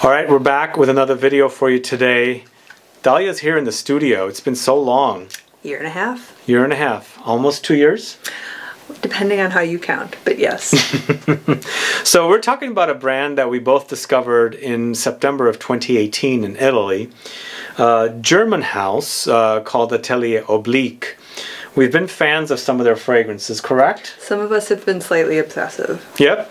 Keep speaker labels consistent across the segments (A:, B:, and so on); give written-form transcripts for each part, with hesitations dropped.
A: Alright, we're back with another video for you today. Dalya's here in the studio. It's been so long.
B: Year and a half.
A: Year and a half. Almost 2 years?
B: Depending on how you count, but yes.
A: So we're talking about a brand that we both discovered in September of 2018 in Italy. A German house called Atelier Oblique. We've been fans of some of their fragrances, correct?
B: Some of us have been slightly obsessive.
A: Yep.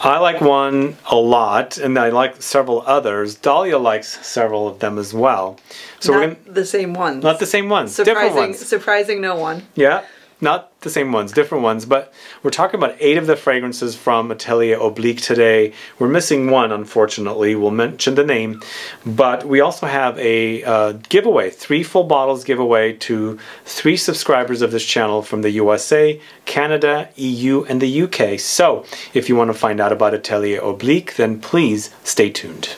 A: I like one a lot, and I like several others. Dalya likes several of them as well. So
B: not the same ones.
A: Not the same ones. Different ones.
B: Surprising no one.
A: Yeah. Not the same ones, different ones, but we're talking about 8 of the fragrances from Atelier Oblique today. We're missing one, unfortunately. We'll mention the name, but we also have a giveaway, 3 full bottles giveaway to 3 subscribers of this channel from the USA, Canada, EU, and the UK. So if you want to find out about Atelier Oblique, then please stay tuned.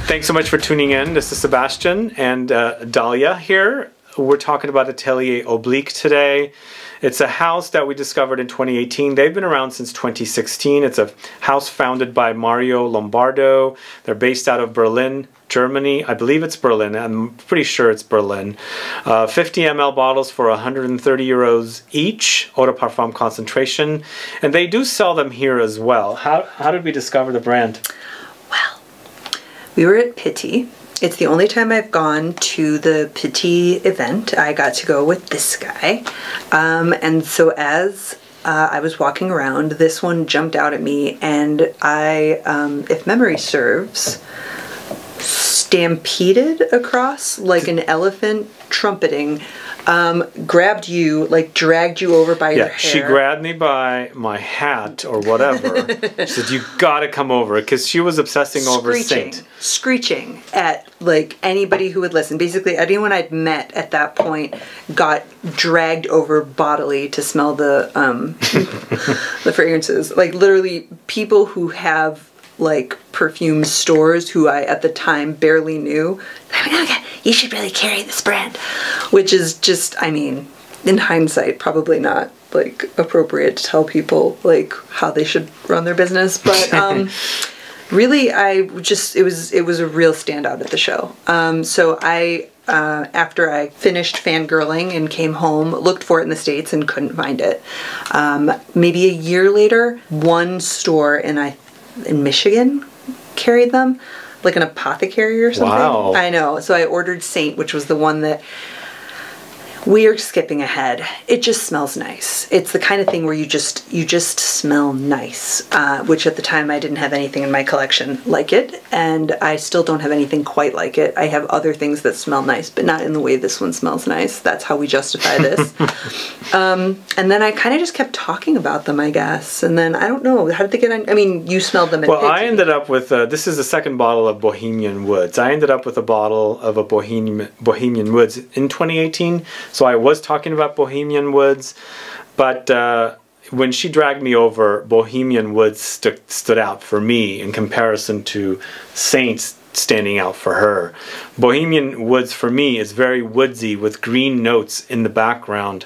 A: Thanks so much for tuning in. This is Sebastian and Dalya here. We're talking about Atelier Oblique today. It's a house that we discovered in 2018. They've been around since 2016. It's a house founded by Mario Lombardo. They're based out of Berlin, Germany. I believe it's Berlin. I'm pretty sure it's Berlin. 50 ml bottles for 130 euros each, Eau De Parfum concentration. And they do sell them here as well. How did we discover the brand?
B: We were at Pitti. It's the only time I've gone to the Pitti event. I got to go with this guy. And so as I was walking around, this one jumped out at me, and I, if memory serves, stampeded across like an elephant trumpeting, grabbed you, like dragged you over by your hair.
A: She grabbed me by my hat or whatever. She said, "You gotta come over," because she was obsessing over Saint.
B: Screeching at like anybody who would listen. Basically, anyone I'd met at that point got dragged over bodily to smell the the fragrances. Like literally, people who have like perfume stores who I at the time barely knew. "Oh, you should really carry this brand," which is just, I mean, in hindsight, probably not like appropriate to tell people like how they should run their business, but really, it was a real standout at the show. So I, after I finished fangirling and came home, looked for it in the States and couldn't find it. Maybe a year later, one store in Michigan carried them, like an apothecary or something.
A: Wow.
B: I know. So I ordered Saint, which was the one that we are skipping ahead. It just smells nice. It's the kind of thing where you just smell nice, which at the time I didn't have anything in my collection like it, and I still don't have anything quite like it. I have other things that smell nice, but not in the way this one smells nice. That's how we justify this. And then I kind of just kept talking about them, I guess. And then I don't know, how did they get on? I mean, you smelled them.
A: Well, I ended up with this is the second bottle of Bohemian Woods. I ended up with a bottle of a Bohemian Woods in 2018. So I was talking about Bohemian Woods, but when she dragged me over, Bohemian Woods stood out for me in comparison to Saints standing out for her. Bohemian Woods for me is very woodsy with green notes in the background.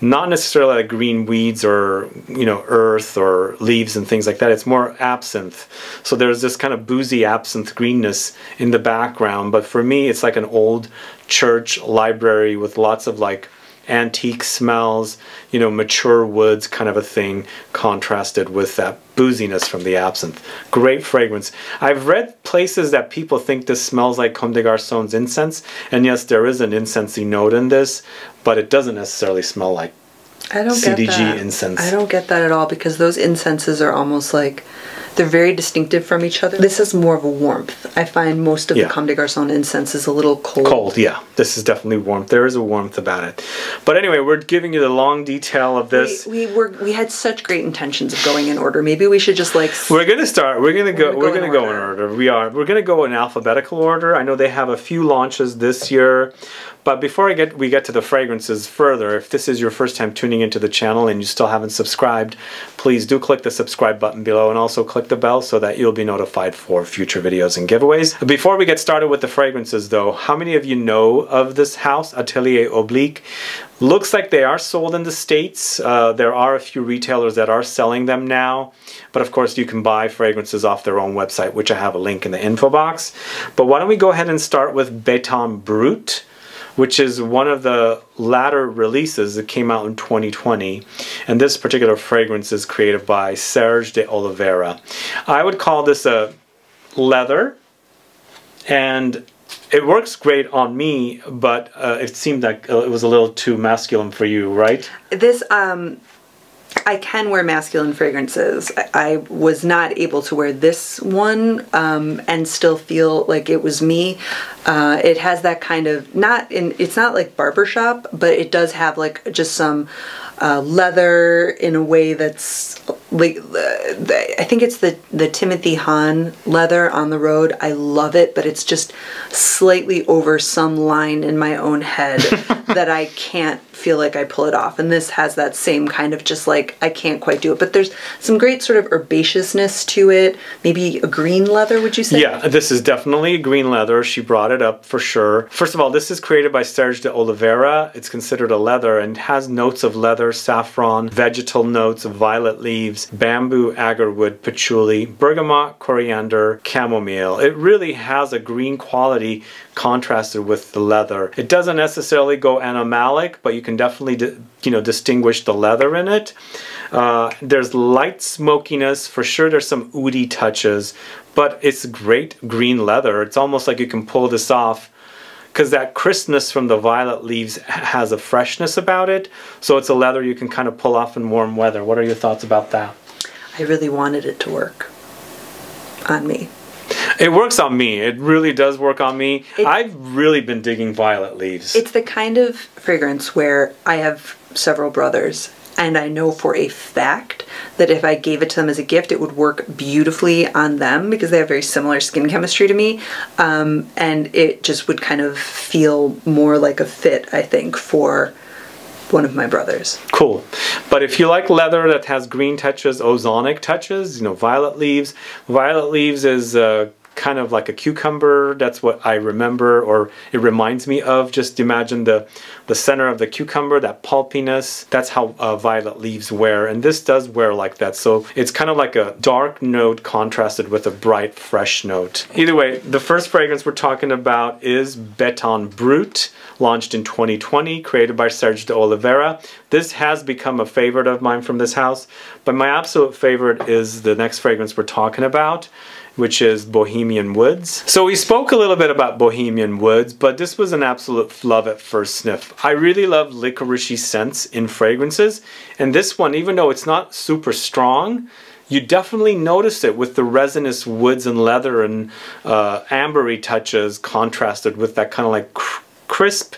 A: Not necessarily like green weeds or, you know, earth or leaves and things like that. It's more absinthe. So there's this kind of boozy absinthe greenness in the background. But for me, it's like an old church library with lots of like antique smells, you know, mature woods kind of a thing, contrasted with that booziness from the absinthe. Great fragrance. I've read places that people think this smells like Comme des Garçons incense, and yes, there is an incensey note in this, but it doesn't necessarily smell like CDG incense.
B: I don't get that at all, because those incenses are almost like, they're very distinctive from each other. This is more of a warmth. I find most of the Comme des Garçons incense is a little cold.
A: Cold, yeah. This is definitely warmth. There is a warmth about it. But anyway, we're giving you the long detail of this.
B: We had such great intentions of going in order. Maybe we should just like.
A: We're gonna start. We're gonna go in order. We are. We're gonna go in alphabetical order. I know they have a few launches this year. But before we get to the fragrances further, if this is your first time tuning into the channel and you still haven't subscribed, please do click the subscribe button below, and also click click the bell so that you'll be notified for future videos and giveaways. Before we get started with the fragrances though, how many of you know of this house, Atelier Oblique? Looks like they are sold in the States. There are a few retailers that are selling them now, but of course you can buy fragrances off their own website, which I have a link in the info box. But why don't we go ahead and start with Beton Brut, which is one of the latter releases that came out in 2020. And this particular fragrance is created by Serge de Oliveira. I would call this a leather, and it works great on me, but it seemed like it was a little too masculine for you, right?
B: This, I can wear masculine fragrances. I was not able to wear this one and still feel like it was me. It has that kind of, it's not like barbershop, but it does have like just some leather in a way that's like, I think it's the Timothy Hahn leather on the road. I love it, but it's just slightly over some line in my own head that I can't feel like I pull it off. And this has that same kind of just like, I can't quite do it. But there's some great sort of herbaceousness to it. Maybe a green leather, would you say?
A: Yeah, this is definitely a green leather. She brought it up for sure. First of all, this is created by Serge de Oliveira. It's considered a leather and has notes of leather, saffron, vegetal notes, violet leaves, bamboo, agarwood, patchouli, bergamot, coriander, chamomile. It really has a green quality contrasted with the leather. It doesn't necessarily go animalic, but you can definitely distinguish the leather in it. There's light smokiness for sure. There's some oudi touches, but it's great green leather. It's almost like you can pull this off because that crispness from the violet leaves has a freshness about it. So it's a leather you can kind of pull off in warm weather. What are your thoughts about that?
B: I really wanted it to work on me.
A: It works on me. It really does work on me. I've really been digging violet leaves.
B: It's the kind of fragrance where I have several brothers, and I know for a fact that if I gave it to them as a gift, it would work beautifully on them because they have very similar skin chemistry to me. And it just would kind of feel more like a fit, I think, for one of my brothers.
A: Cool. But if you like leather that has green touches, ozonic touches, violet leaves. Violet leaves is kind of like a cucumber. That's what I remember, or it reminds me of. Just imagine the center of the cucumber, that pulpiness. That's how violet leaves wear, and this does wear like that. So it's kind of like a dark note contrasted with a bright, fresh note. Either way, the first fragrance we're talking about is Beton Brut, launched in 2020, created by Serge de Oliveira. This has become a favorite of mine from this house, but my absolute favorite is the next fragrance we're talking about, which is Bohemian Woods. So we spoke a little bit about Bohemian Woods, but this was an absolute love at first sniff. I really love licoricey scents in fragrances, and this one, even though it's not super strong, you definitely notice it with the resinous woods and leather and ambery touches contrasted with that kind of like crisp,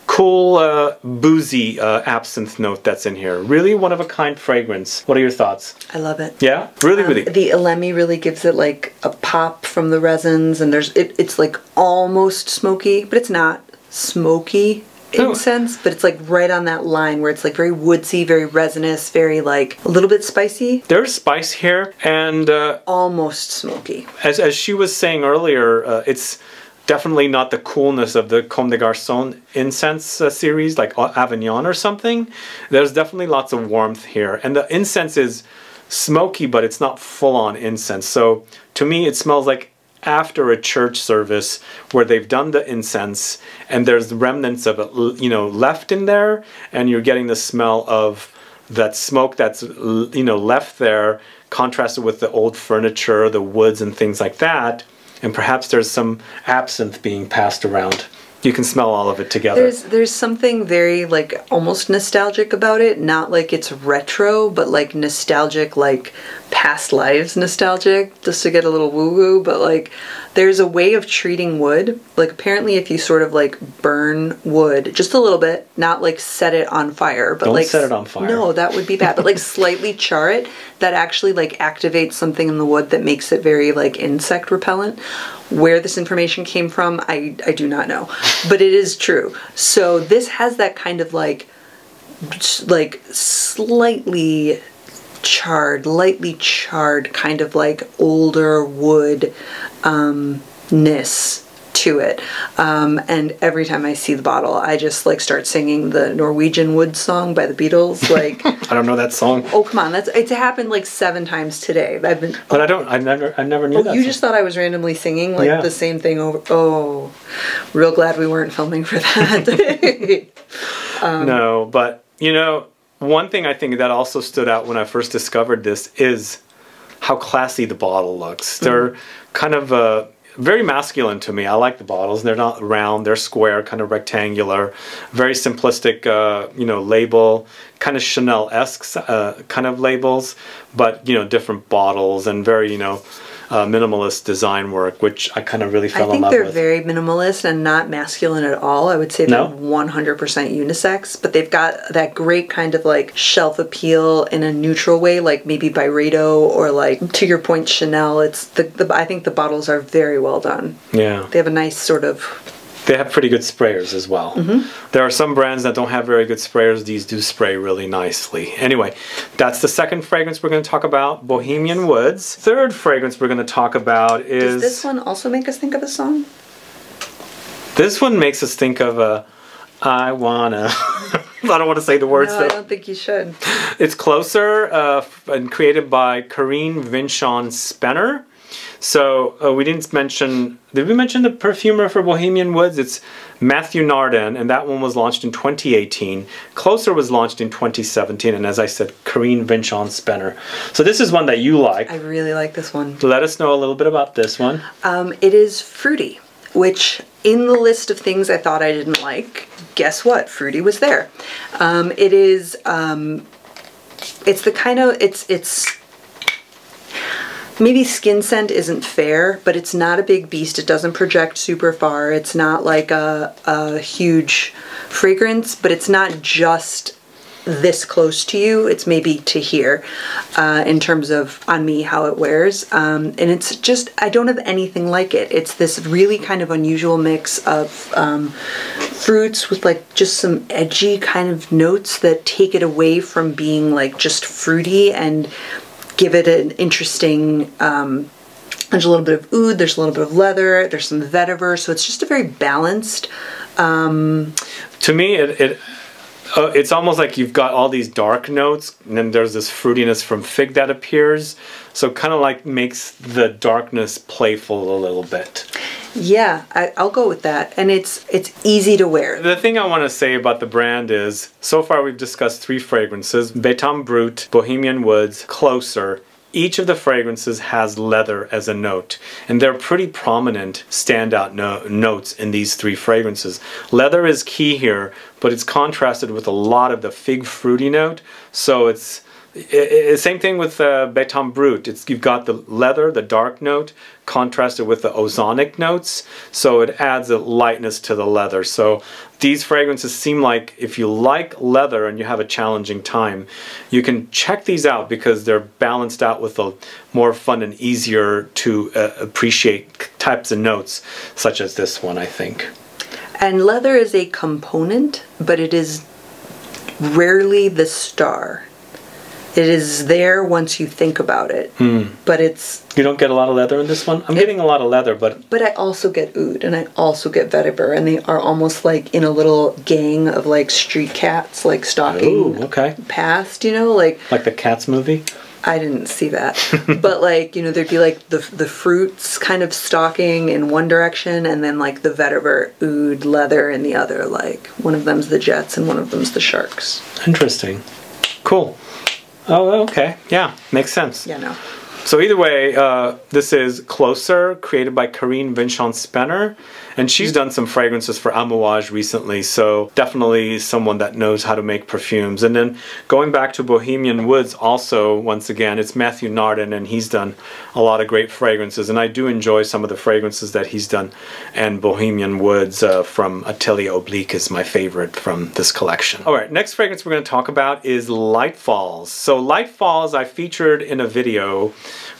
A: cool, boozy absinthe note that's in here. Really one-of-a-kind fragrance. What are your thoughts?
B: I love it.
A: Yeah? Really, really.
B: The Elemi really gives it like a pop from the resins, and it's like almost smoky, but it's not smoky incense, but it's like right on that line where it's like very woodsy, very resinous, very like a little bit spicy.
A: There's spice here, and
B: almost smoky.
A: As she was saying earlier, it's definitely not the coolness of the Comme des Garçons incense series, like Avignon or something. There's definitely lots of warmth here. And the incense is smoky, but it's not full-on incense. So to me, it smells like after a church service where they've done the incense and there's remnants of it, left in there, and you're getting the smell of that smoke that's, left there, contrasted with the old furniture, the woods and things like that. And perhaps there's some absinthe being passed around. You can smell all of it together.
B: There's something very like almost nostalgic about it. Not like it's retro, but like nostalgic, like past lives nostalgic, just to get a little woo-woo. But like there's a way of treating wood. Like apparently if you sort of like burn wood just a little bit, not like set it on fire, but
A: don't set it on fire.
B: No, that would be bad. But like slightly char it, that actually like activates something in the wood that makes it very like insect repellent. Where this information came from, I do not know, but it is true. So this has that kind of like slightly charred, lightly charred, kind of like older wood ness to it. And every time I see the bottle, I just like start singing the Norwegian Wood song by the Beatles. Like
A: I don't know that song.
B: Oh come on, it's happened like 7 times today. I've been.
A: But I never knew that.
B: You
A: song.
B: just thought I was randomly singing like the same thing over. Oh, real glad we weren't filming for that.
A: No, but you know, one thing I think that also stood out when I first discovered this is how classy the bottle looks. They're kind of very masculine to me. I like the bottles. They're not round, they're square, kind of rectangular, very simplistic, you know, label, kind of Chanel-esque kind of labels, but, you know, different bottles and very, you know, minimalist design work, which I kind of really fell in love with.
B: I think they're very minimalist and not masculine at all. I would say they're 100% unisex, but they've got that great kind of like shelf appeal in a neutral way, like maybe Byredo or like, to your point, Chanel. It's I think the bottles are very well done.
A: Yeah.
B: They have a nice sort of...
A: They have pretty good sprayers as well. There are some brands that don't have very good sprayers. These do spray really nicely. Anyway, that's the second fragrance we're going to talk about, Bohemian Woods. Third fragrance we're going to talk about is...
B: Does this one also make us think of a song?
A: This one makes us think of I wanna... I don't want to say the words.
B: No, I don't think you should.
A: It's Closer and created by Corinne Vinchon-Spenner. So we didn't mention, did we mention the perfumer for Bohemian Woods? It's Mathieu Nardin, and that one was launched in 2018. Closer was launched in 2017, and as I said, Corinne Vinchon-Spenner. So this is one that you like.
B: I really like this one.
A: Let us know a little bit about this one.
B: It is fruity, which in the list of things I thought I didn't like, guess what? Fruity was there. It is, it's the kind of, it's maybe skin scent isn't fair, but it's not a big beast. It doesn't project super far. It's not like a huge fragrance, but it's not just this close to you. It's maybe to here in terms of on me how it wears. And it's just, I don't have anything like it. It's this really kind of unusual mix of fruits with like just some edgy kind of notes that take it away from being like just fruity and give it an interesting, there's a little bit of oud, there's a little bit of leather, there's some vetiver, so it's just a very balanced.
A: To me, it's almost like you've got all these dark notes, and then there's this fruitiness from fig that appears, so kind of like makes the darkness playful a little bit.
B: Yeah, I'll go with that, and it's easy to wear.
A: The thing I want to say about the brand is, so far we've discussed 3 fragrances, Beton, Brut, Bohemian Woods, Closer. Each of the fragrances has leather as a note, and they're pretty prominent standout notes in these 3 fragrances. Leather is key here, but it's contrasted with a lot of the fig fruity note, so it's same thing with Beton Brut. You've got the leather, the dark note, contrasted with the ozonic notes, so it adds a lightness to the leather. So these fragrances seem like if you like leather and you have a challenging time, you can check these out because they're balanced out with a more fun and easier to appreciate types of notes, such as this one, I think.
B: And leather is a component, but it is rarely the star. It is there once you think about it, but it's...
A: You don't get a lot of leather in this one? I'm getting a lot of leather, but...
B: But I also get oud, and I also get vetiver, and they are almost like in a little gang of like street cats, like stalking past, you know? Like
A: the Cats movie?
B: I didn't see that. But like, you know, there'd be like the fruits kind of stalking in one direction, and then like the vetiver, oud, leather in the other. Like one of them's the Jets and one of them's the Sharks.
A: Interesting. Cool. Oh, okay. Yeah, makes sense.
B: Yeah, no.
A: So either way, this is Closer, created by Corinne Vinchon-Spenner, and she's done some fragrances for Amouage recently, so definitely someone that knows how to make perfumes. And then going back to Bohemian Woods also, once again, it's Mathieu Nardin, and he's done a lot of great fragrances, and I do enjoy some of the fragrances that he's done, and Bohemian Woods from Atelier Oblique is my favorite from this collection. Alright, next fragrance we're going to talk about is Lightfalls. So Lightfalls I featured in a video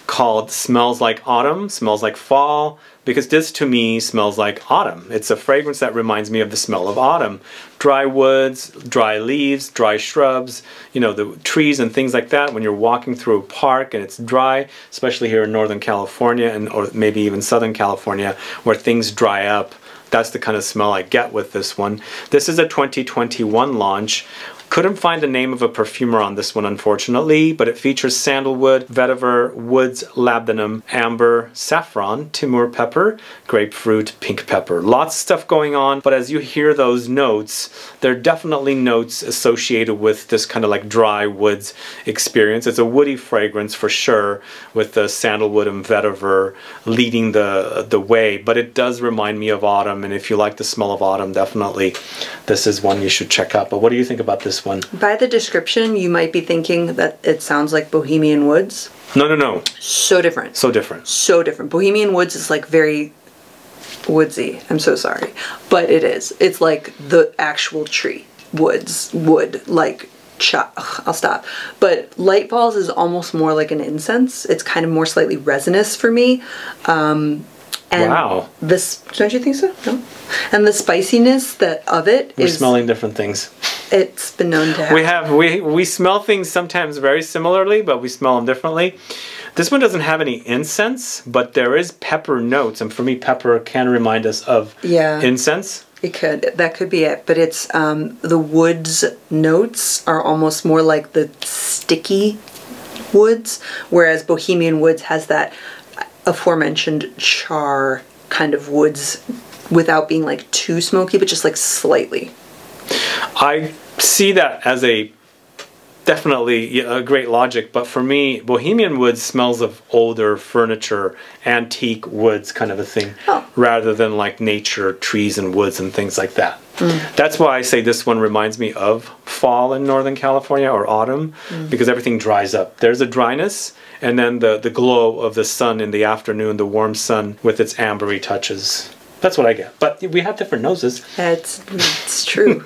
A: called Smells Like Autumn, Smells Like Fall, because this to me smells like autumn. It's a fragrance that reminds me of the smell of autumn. Dry woods, dry leaves, dry shrubs, you know, the trees and things like that. When you're walking through a park and it's dry, especially here in Northern California and or maybe even Southern California, where things dry up, that's the kind of smell I get with this one. This is a 2021 launch. Couldn't find the name of a perfumer on this one, unfortunately, but it features sandalwood, vetiver, woods, labdanum, amber, saffron, Timur pepper, grapefruit, pink pepper. Lots of stuff going on, but as you hear those notes, there are definitely notes associated with this kind of like dry woods experience. It's a woody fragrance for sure, with the sandalwood and vetiver leading the way, but it does remind me of autumn, and if you like the smell of autumn, definitely this is one you should check out. But what do you think about this one?
B: By the description, you might be thinking that it sounds like Bohemian Woods.
A: No, no, no.
B: So different.
A: So different.
B: So different. Bohemian Woods is like very woodsy. I'm so sorry. But it is. It's like the actual tree. Woods. Wood. Like, I'll stop. But Lightfalls is almost more like an incense. It's kind of more slightly resinous for me. And
A: wow.
B: This, don't you think so? No? And the spiciness of it
A: We're smelling different things.
B: It's been known to happen.
A: We smell things sometimes very similarly, but we smell them differently. This one doesn't have any incense, but there is pepper notes, and for me, pepper can remind us of incense.
B: It could. That could be it. But it's the woods notes are almost more like the sticky woods, whereas Bohemian Woods has that aforementioned char kind of woods without being like too smoky, but just like slightly.
A: I see that as definitely a great logic, but for me, Bohemian Woods smells of older furniture, antique woods kind of a thing, rather than like nature, trees and woods and things like that. That's why I say this one reminds me of fall in Northern California or autumn, because everything dries up. There's a dryness, and then the glow of the sun in the afternoon, the warm sun with its ambery touches. That's what I get. But we have different noses.
B: It's true.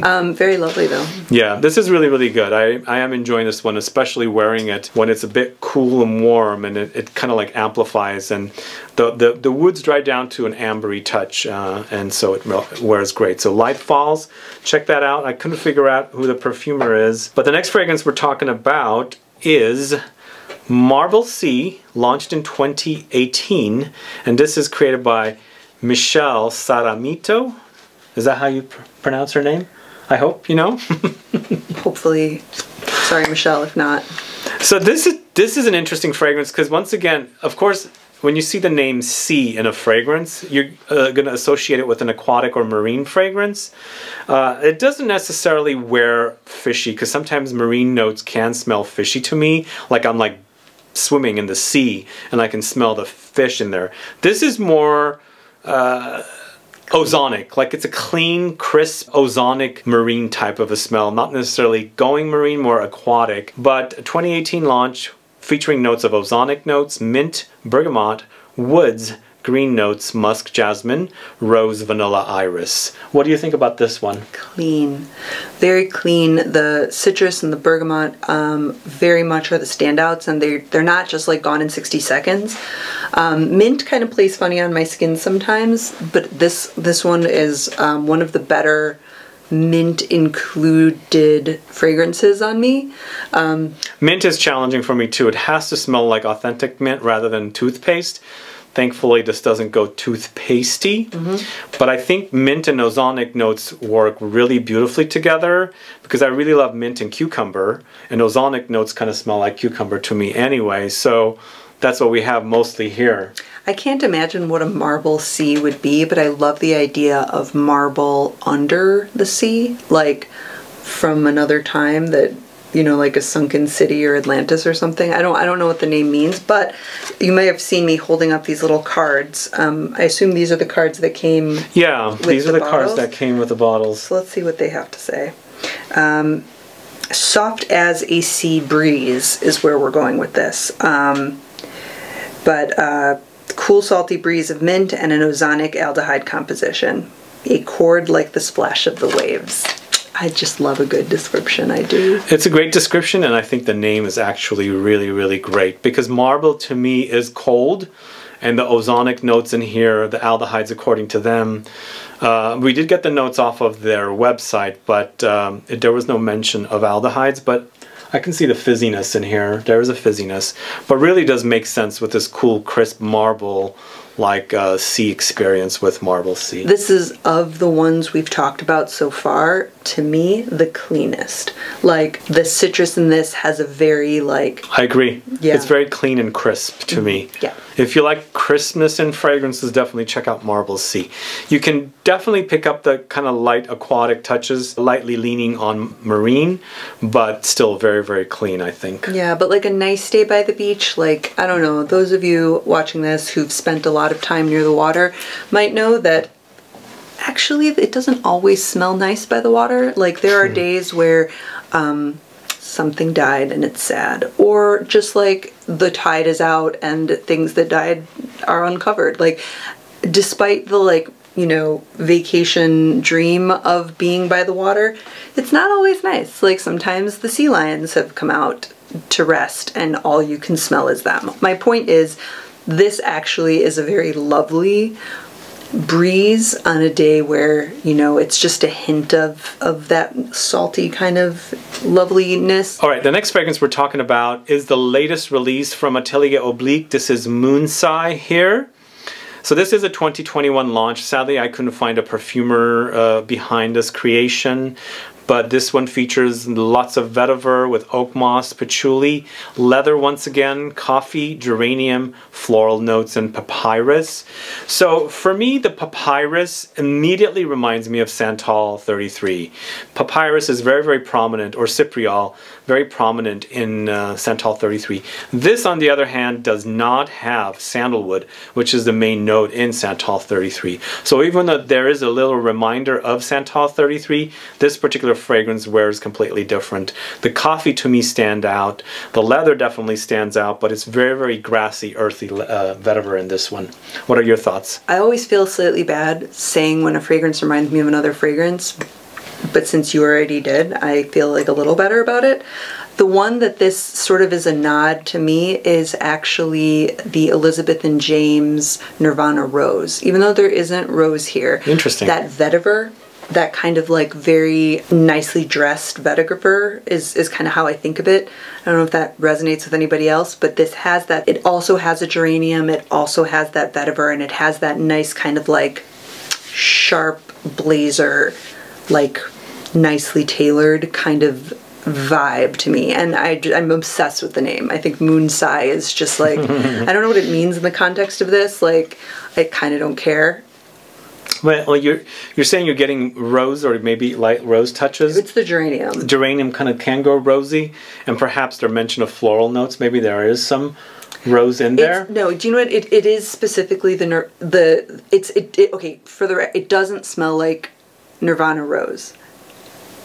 B: Very lovely though.
A: Yeah, this is really, really good. I am enjoying this one, especially wearing it when it's a bit cool and warm, and it kind of like amplifies, and the woods dry down to an ambery touch, and so it wears great. So Lightfalls, check that out. I couldn't figure out who the perfumer is. But the next fragrance we're talking about is Marble Sea, launched in 2018, and this is created by Michelle Saramito. Is that how you pronounce her name? I hope, you know?
B: Hopefully. Sorry, Michelle, if not.
A: So this is an interesting fragrance, because once again, of course, when you see the name sea in a fragrance, you're going to associate it with an aquatic or marine fragrance. It doesn't necessarily wear fishy, because sometimes marine notes can smell fishy to me, like I'm like swimming in the sea and I can smell the fish in there. This is more ozonic, like it's a clean, crisp, ozonic marine type of a smell, not necessarily going marine, more aquatic, but a 2018 launch featuring notes of ozonic notes, mint, bergamot, woods, green notes, musk, jasmine, rose, vanilla, iris. What do you think about this one?
B: Clean. Very clean. The citrus and the bergamot very much are the standouts, and they're not just like gone in 60 seconds. Mint kind of plays funny on my skin sometimes, but this one is one of the better mint included fragrances on me.
A: Mint is challenging for me too. It has to smell like authentic mint rather than toothpaste. Thankfully, this doesn't go toothpastey, but I think mint and ozonic notes work really beautifully together, because I really love mint and cucumber, and ozonic notes kind of smell like cucumber to me anyway, so that's what we have mostly here.
B: I can't imagine what a marble sea would be, but I love the idea of marble under the sea, like from another time that, you know, like a sunken city or Atlantis or something. I don't know what the name means, but you may have seen me holding up these little cards. I assume these are the cards that came with
A: these are the
B: bottles.
A: cards that came with the bottles.
B: So let's see what they have to say. Soft as a sea breeze is where we're going with this. Cool salty breeze of mint and an ozonic aldehyde composition. A chord like the splash of the waves. I just love a good description. I do.
A: It's a great description, and I think the name is actually really, really great, because marble to me is cold, and the ozonic notes in here, the aldehydes according to them, we did get the notes off of their website, but there was no mention of aldehydes, but I can see the fizziness in here. There is a fizziness, but really does make sense with this cool, crisp marble, like sea experience with marble sea.
B: This is, of the ones we've talked about so far, to me, the cleanest. Like, the citrus in this has a very, like...
A: I agree.
B: Yeah.
A: It's very clean and crisp to me.
B: Yeah.
A: If you like crispness in fragrances, definitely check out Marble Sea. You can definitely pick up the kind of light aquatic touches, lightly leaning on marine, but still very, very clean, I think.
B: Yeah, but like a nice day by the beach, like, I don't know, those of you watching this who've spent a lot of time near the water might know that actually it doesn't always smell nice by the water. Like, there are days where something died and it's sad, or just like the tide is out and things that died are uncovered. Like, despite the, like, you know, vacation dream of being by the water, it's not always nice. Like, sometimes the sea lions have come out to rest and all you can smell is them. My point is, this actually is a very lovely breeze on a day where, you know, it's just a hint of that salty kind of loveliness.
A: All right, the next fragrance we're talking about is the latest release from Atelier Oblique. This is Moon Sigh here. So this is a 2021 launch. Sadly, I couldn't find a perfumer behind this creation, but this one features lots of vetiver with oak moss, patchouli, leather once again, coffee, geranium, floral notes, and papyrus. So for me, the papyrus immediately reminds me of Santal 33. Papyrus is very, very prominent, or cypriol, very prominent in Santal 33. This, on the other hand, does not have sandalwood, which is the main note in Santal 33. So even though there is a little reminder of Santal 33, this particular fragrance wears completely different. The coffee to me stand out. The leather definitely stands out, but it's very, very grassy, earthy vetiver in this one. What are your thoughts?
B: I always feel slightly bad saying when a fragrance reminds me of another fragrance, but since you already did, I feel like a little better about it. The one that this sort of is a nod to me is actually the Elizabeth and James Nirvana Rose. Even though there isn't rose here.
A: Interesting.
B: That vetiver, that kind of like very nicely dressed vetiver is kind of how I think of it. I don't know if that resonates with anybody else, but this has that. It also has a geranium, it also has that vetiver, and it has that nice kind of like sharp blazer, like nicely tailored kind of vibe to me, and I'm obsessed with the name. I think Moon Sigh is just like, I don't know what it means in the context of this, like, I kind of don't care.
A: Well, you're saying you're getting rose or maybe light rose touches.
B: It's the geranium.
A: Geranium kind of can go rosy, and perhaps their mention of floral notes. Maybe there is some rose in there.
B: No, do you know what? It is specifically okay. For the it doesn't smell like Nirvana Rose.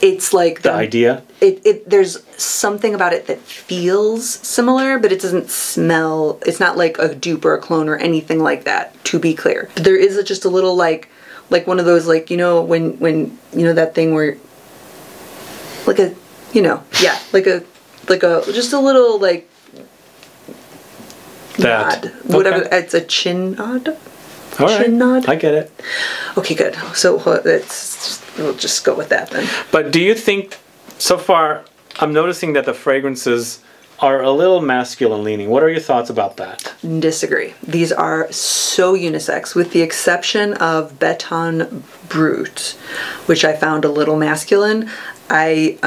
B: It's like
A: the idea.
B: There's something about it that feels similar, but it doesn't smell. It's not like a dupe or a clone or anything like that. To be clear, there is just a little like one of those, like, you know, when you know that thing where like a, you know, yeah, like a just a little like
A: that
B: nod, whatever. Okay. It's a chin nod.
A: All right.
B: Chin nod.
A: I get it.
B: Okay, good. So we'll just go with that then.
A: But do you think, so far, I'm noticing that the fragrances are a little masculine leaning. What are your thoughts about that?
B: Disagree. These are so unisex, with the exception of Beton Brut, which I found a little masculine. I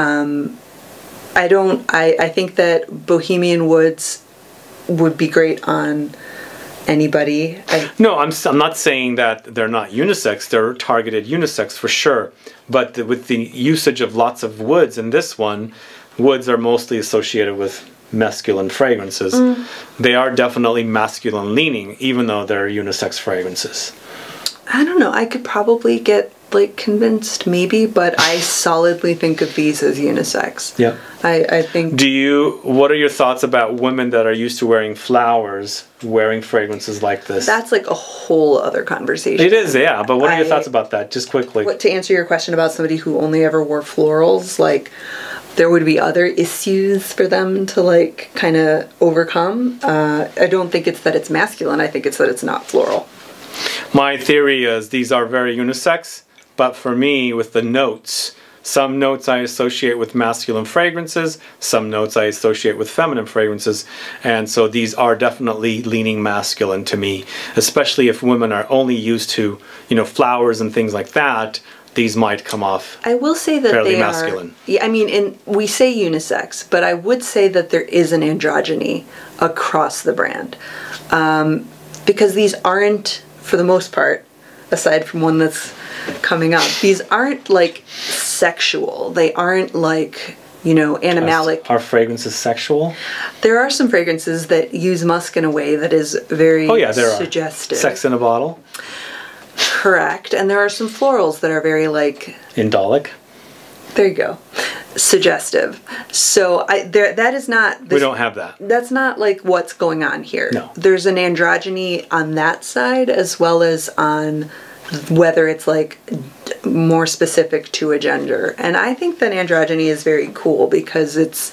B: think that Bohemian Woods would be great on anybody.
A: No, I'm not saying that they're not unisex. They're targeted unisex for sure. But with the usage of lots of woods in this one, woods are mostly associated with masculine fragrances. They are definitely masculine leaning, even though they're unisex fragrances.
B: I don't know. I could probably get like convinced maybe, but I solidly think of these as unisex.
A: Yeah.
B: I think.
A: What are your thoughts about women that are used to wearing flowers wearing fragrances like this?
B: That's like a whole other conversation.
A: It is, yeah. But what are your thoughts about that, just quickly?
B: To answer your question about somebody who only ever wore florals, like there would be other issues for them to like kind of overcome. I don't think it's that it's masculine. I think it's that it's not floral.
A: My theory is these are very unisex, but for me, with the notes, some notes I associate with masculine fragrances, some notes I associate with feminine fragrances, and so these are definitely leaning masculine to me, especially if women are only used to, you know, flowers and things like that. These might come off.
B: I will say that
A: fairly
B: they
A: masculine.
B: are. Yeah, I mean, we say unisex, but I would say that there is an androgyny across the brand, because these aren't, for the most part, aside from one that's coming up, these aren't like sexual. They aren't like, you know, Animalic.
A: Are fragrances sexual?
B: There are some fragrances that use musk in a way that is very suggestive.
A: Sex in a bottle.
B: Correct. And there are some florals that are very like...
A: Indolic.
B: There you go. Suggestive. So that is not...
A: We don't have that.
B: That's not like what's going on here.
A: No.
B: There's an androgyny on that side as well as on whether it's like more specific to a gender. And I think that androgyny is very cool because it's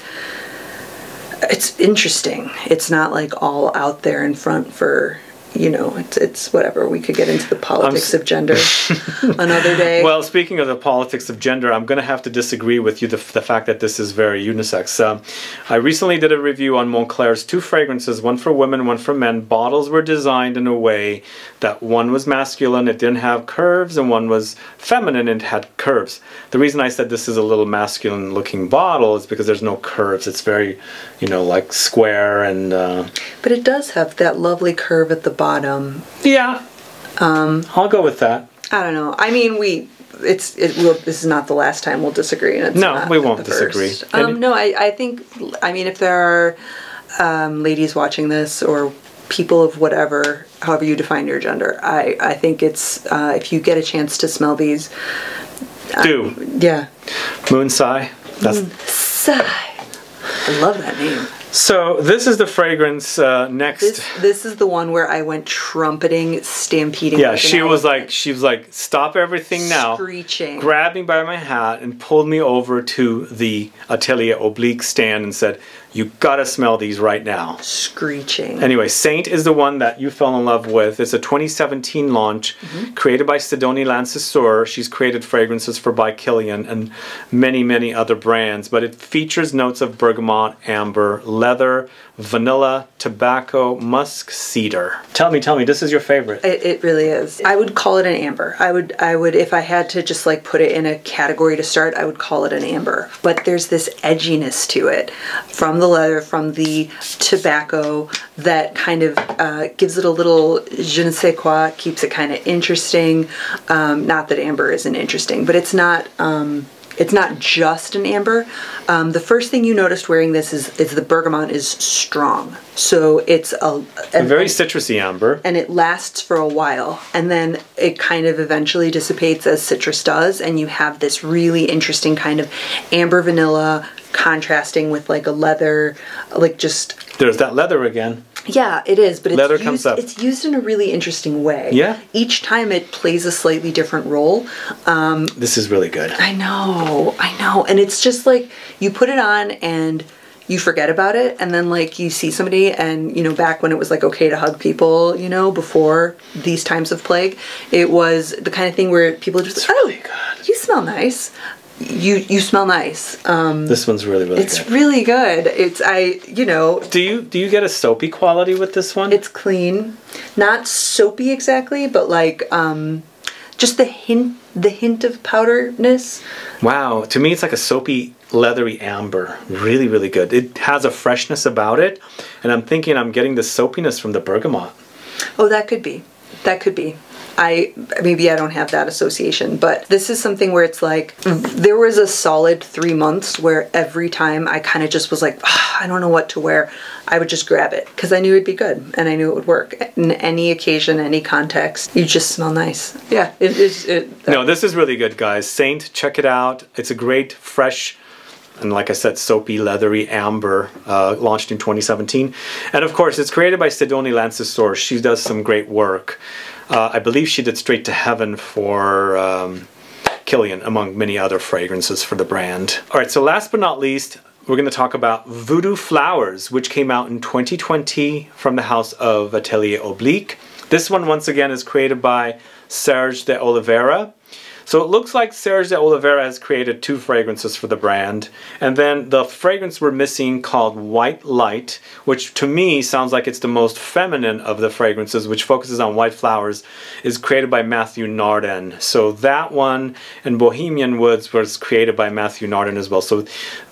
B: interesting. It's not like all out there in front for... You know, it's whatever. We could get into the politics of gender another day.
A: Well, speaking of the politics of gender, I'm going to have to disagree with you the fact that this is very unisex. I recently did a review on Montclair's 2 fragrances, one for women, one for men. Bottles were designed in a way that one was masculine, it didn't have curves, and one was feminine and had curves. The reason I said this is a little masculine looking bottle is because there's no curves. It's very, you know, like square and...
B: But it does have that lovely curve at the bottom.
A: Yeah. I'll go with that.
B: I don't know. I mean, this is not the last time we'll disagree. And
A: no, we won't disagree.
B: No, I think, I mean, if there are ladies watching this or people of whatever, however you define your gender, I think it's, if you get a chance to smell these.
A: Yeah. Moon Sigh.
B: Sigh. I love that name.
A: So this is the fragrance next.
B: This is the one where I went trumpeting, stampeding.
A: Yeah, she was like, stop everything now.
B: Screeching.
A: Grabbed me by my hat and pulled me over to the Atelier Oblique stand and said, you gotta smell these right now.
B: Screeching.
A: Anyway, Saint is the one that you fell in love with. It's a 2017 launch, created by Sidonie Lanceseur. She's created fragrances for By Kilian and many, many other brands, but it features notes of bergamot, amber, leather, vanilla, tobacco, musk, cedar. Tell me, this is your favorite.
B: It really is. I would call it an amber. I would, if I had to just like put it in a category to start, I would call it an amber. But there's this edginess to it from the leather, from the tobacco that kind of gives it a little je ne sais quoi, keeps it kind of interesting. Not that amber isn't interesting, but it's not just an amber. The first thing you noticed wearing this is the bergamot is strong. So it's a
A: very citrusy amber.
B: And it lasts for a while. And then it kind of eventually dissipates as citrus does. And you have this really interesting kind of amber vanilla contrasting with like a leather, like just...
A: There's that leather again.
B: Yeah, it is, but
A: it's
B: used in a really interesting way.
A: Yeah.
B: Each time it plays a slightly different role.
A: This is really good.
B: I know. And it's just like, you put it on and you forget about it, and then like you see somebody, and you know, back when it was like okay to hug people, you know, before these times of plague, it was the kind of thing where people just,
A: it's really good.
B: You smell nice. You smell nice.
A: This one's really good.
B: It's really good. You know.
A: Do you get a soapy quality with this one?
B: It's clean, not soapy exactly, but like just the hint of powderness.
A: Wow, to me it's like a soapy, leathery amber. Really, really good. It has a freshness about it, and I'm thinking I'm getting the soapiness from the bergamot.
B: Oh, that could be. That could be. maybe I don't have that association, but this is something where it's like, there was a solid 3 months where every time I kind of just was like, I don't know what to wear, I would just grab it because I knew it'd be good and I knew it would work. In any occasion, any context, you just smell nice. Yeah, it is.
A: No, this is really good, guys. Saint, check it out. It's a great, fresh, and like I said, soapy, leathery amber, launched in 2017. And of course, it's created by Sidonie Lancestor. She does some great work. I believe she did Straight to Heaven for Kilian, among many other fragrances for the brand. All right, so last but not least, we're going to talk about Voodoo Flowers, which came out in 2020 from the house of Atelier Oblique. This one, once again, is created by Serge de Oliveira. So it looks like Serge de Oliveira has created 2 fragrances for the brand. And then the fragrance we're missing called White Light, which to me sounds like it's the most feminine of the fragrances, which focuses on white flowers, is created by Mathieu Nardin. So that one and Bohemian Woods was created by Mathieu Nardin as well. So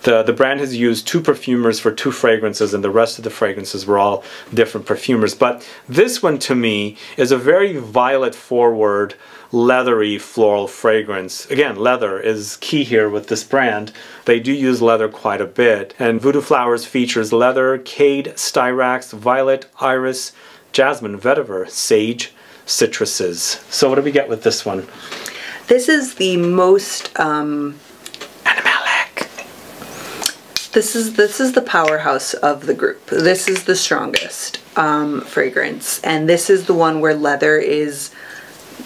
A: the brand has used 2 perfumers for 2 fragrances, and the rest of the fragrances were all different perfumers. But this one to me is a very violet forward, leathery floral fragrance. Again, leather is key here with this brand. They do use leather quite a bit. And Voodoo Flowers features leather, cade, styrax, violet, iris, jasmine, vetiver, sage, citruses. So what do we get with this one?
B: This is the most
A: Animalic.
B: This is the powerhouse of the group. This is the strongest fragrance, and this is the one where leather is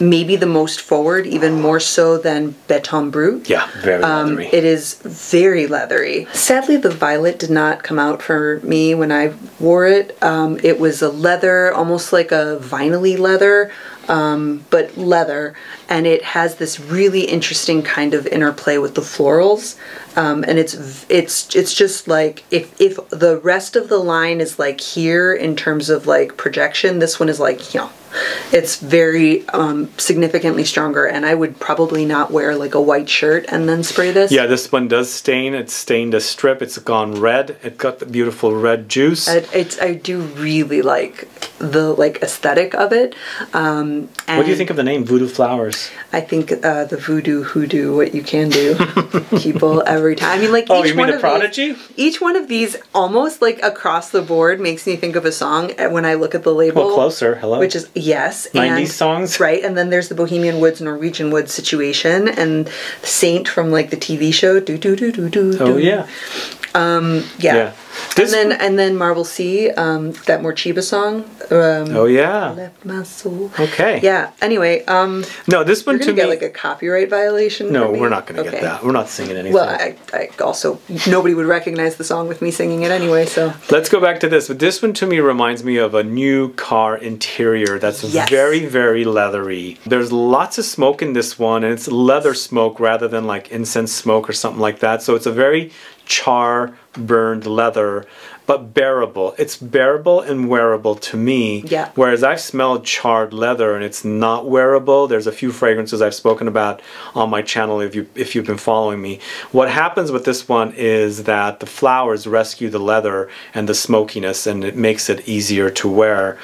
B: maybe the most forward, even more so than Beton Brut.
A: Yeah, very leathery.
B: It is very leathery. Sadly, the violet did not come out for me when I wore it. It was a leather, almost like a vinyl-y leather, but leather, and it has this really interesting kind of interplay with the florals. And it's just like, if the rest of the line is like here in terms of like projection, this one is like, you know, it's very significantly stronger, and I would probably not wear like a white shirt and then spray this.
A: Yeah, this one does stain. It's stained a strip. It's gone red. It got the beautiful red juice.
B: I do really like the aesthetic of it. And
A: what do you think of the name Voodoo Flowers?
B: I think the voodoo hoodoo, what you can do, people every time. I mean, like,
A: oh, you mean the Prodigy?
B: Each one of these, almost like across the board, makes me think of a song when I look at the label.
A: Well, Closer, hello.
B: Which is, yes.
A: 90s songs.
B: Right, and then there's the Bohemian Woods, Norwegian Woods situation, and Saint from like the TV show. Do do do do do.
A: Oh yeah.
B: Yeah. And then Marble Sea, that more Chiba song.
A: Oh yeah.
B: Left my soul.
A: Okay.
B: Yeah. Anyway,
A: no, this one to me,
B: get like a copyright violation.
A: No, we're not going to get that. We're not singing anything.
B: Well, I also, nobody would recognize the song with me singing it anyway. So
A: let's go back to this. But this one to me reminds me of a new car interior that's very, very leathery. There's lots of smoke in this one, and it's leather smoke rather than like incense smoke or something like that. So it's a very char burned leather, but bearable. It's bearable and wearable to me.
B: Yeah.
A: Whereas I've smelled charred leather and it's not wearable. There's a few fragrances I've spoken about on my channel if you've been following me. What happens with this one is that the flowers rescue the leather and the smokiness, and it makes it easier to wear.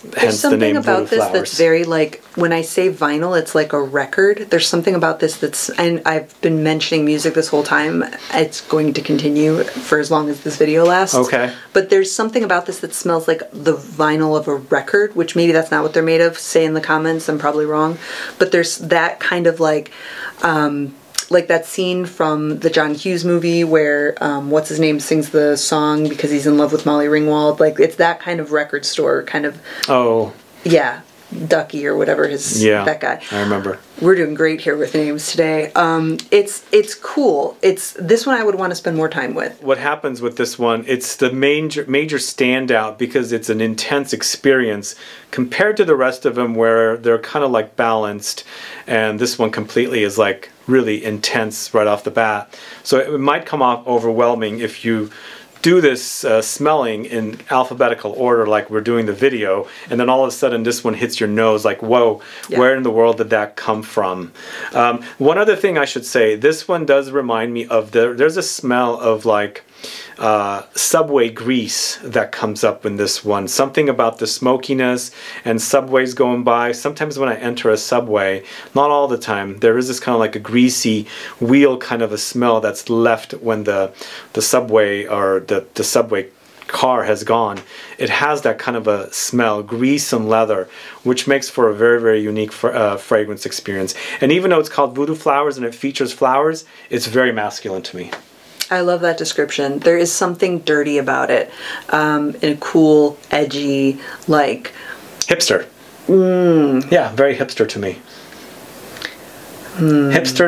B: There's something about this that's very like, when I say vinyl, it's like a record. There's something about this that's, and I've been mentioning music this whole time. It's going to continue for as long as this video lasts. Okay. But there's something about this that smells like the vinyl of a record, which maybe that's not what they're made of. Say in the comments, I'm probably wrong. But there's that kind of like that scene from the John Hughes movie where what's his name sings the song because he's in love with Molly Ringwald. Like, it's that kind of record store kind of. Oh. Yeah. Ducky or whatever that guy.
A: I remember.
B: We're doing great here with names today. It's cool. It's this one I would want to spend more time with.
A: What happens with this one, it's the major standout because it's an intense experience compared to the rest of them where they're kind of like balanced, and this one completely is like really intense right off the bat. So it might come off overwhelming if you do this smelling in alphabetical order like we're doing the video, and then all of a sudden this one hits your nose like, whoa, where in the world did that come from? One other thing I should say, this one does remind me of there's a smell of like Subway grease that comes up in this one. Something about the smokiness and subways going by. Sometimes when I enter a subway, not all the time, there is this kind of like a greasy wheel kind of a smell that's left when the subway or the subway car has gone. It has that kind of a smell, grease and leather, which makes for a very, very unique fragrance experience. And even though it's called Voodoo Flowers and it features flowers, it's very masculine to me.
B: I love that description. There is something dirty about it, in a cool, edgy, like...
A: hipster. Yeah, very hipster to me. Hipster,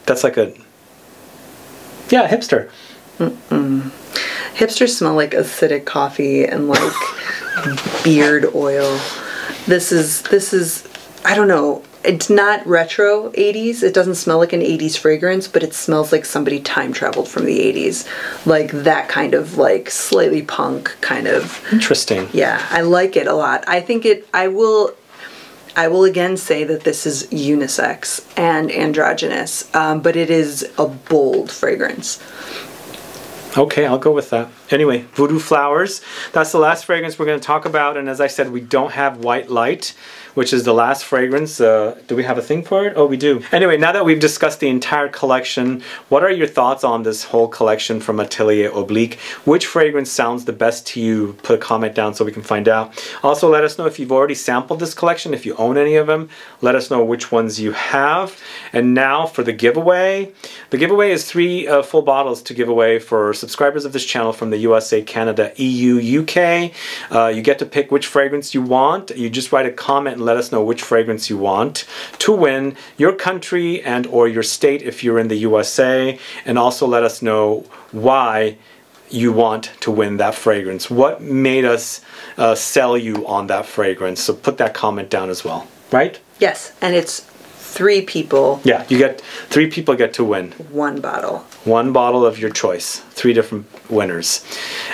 A: that's like a... yeah, hipster.
B: Hipsters smell like acidic coffee and like beard oil. This is, I don't know, it's not retro 80s. It doesn't smell like an 80s fragrance, but it smells like somebody time traveled from the 80s. Like that kind of like slightly punk kind of.
A: Interesting.
B: Yeah, I like it a lot. I think I will again say that this is unisex and androgynous, but it is a bold fragrance.
A: Okay, I'll go with that. Anyway, Voodoo Flowers. That's the last fragrance we're going to talk about. And as I said, we don't have White Light, which is the last fragrance. Do we have a thing for it? Oh, we do. Anyway, now that we've discussed the entire collection, what are your thoughts on this whole collection from Atelier Oblique? Which fragrance sounds the best to you? Put a comment down so we can find out. Also, let us know if you've already sampled this collection. If you own any of them, let us know which ones you have. And now for the giveaway. The giveaway is 3 full bottles to give away for subscribers of this channel from the USA, Canada, EU, UK. You get to pick which fragrance you want. You just write a comment and let us know which fragrance you want to win, your country and or your state if you're in the USA, and also let us know why you want to win that fragrance. What made us sell you on that fragrance? So put that comment down as well, right?
B: Yes, and it's 3 people.
A: Yeah, you get 3 people get to win.
B: 1 bottle.
A: 1 bottle of your choice. 3 different winners.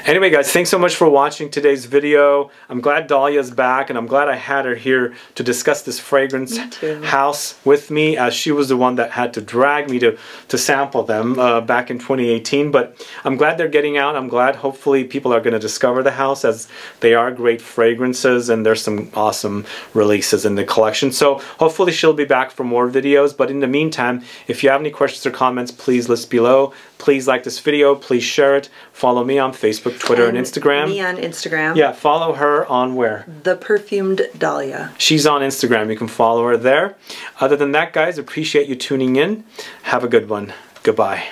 A: Anyway, guys, thanks so much for watching today's video. I'm glad Dalya's back, and I'm glad I had her here to discuss this fragrance house with me, as she was the one that had to drag me to sample them back in 2018. But I'm glad they're getting out. I'm glad hopefully people are going to discover the house, as they are great fragrances, and there's some awesome releases in the collection. So hopefully she'll be back for more videos. But in the meantime, if you have any questions or comments, please list below. Please like this video. Please share it. Follow me on Facebook, Twitter, and Instagram.
B: Me on Instagram.
A: Yeah, follow her on where?
B: The Perfumed Dalya.
A: She's on Instagram. You can follow her there. Other than that, guys, appreciate you tuning in. Have a good one. Goodbye.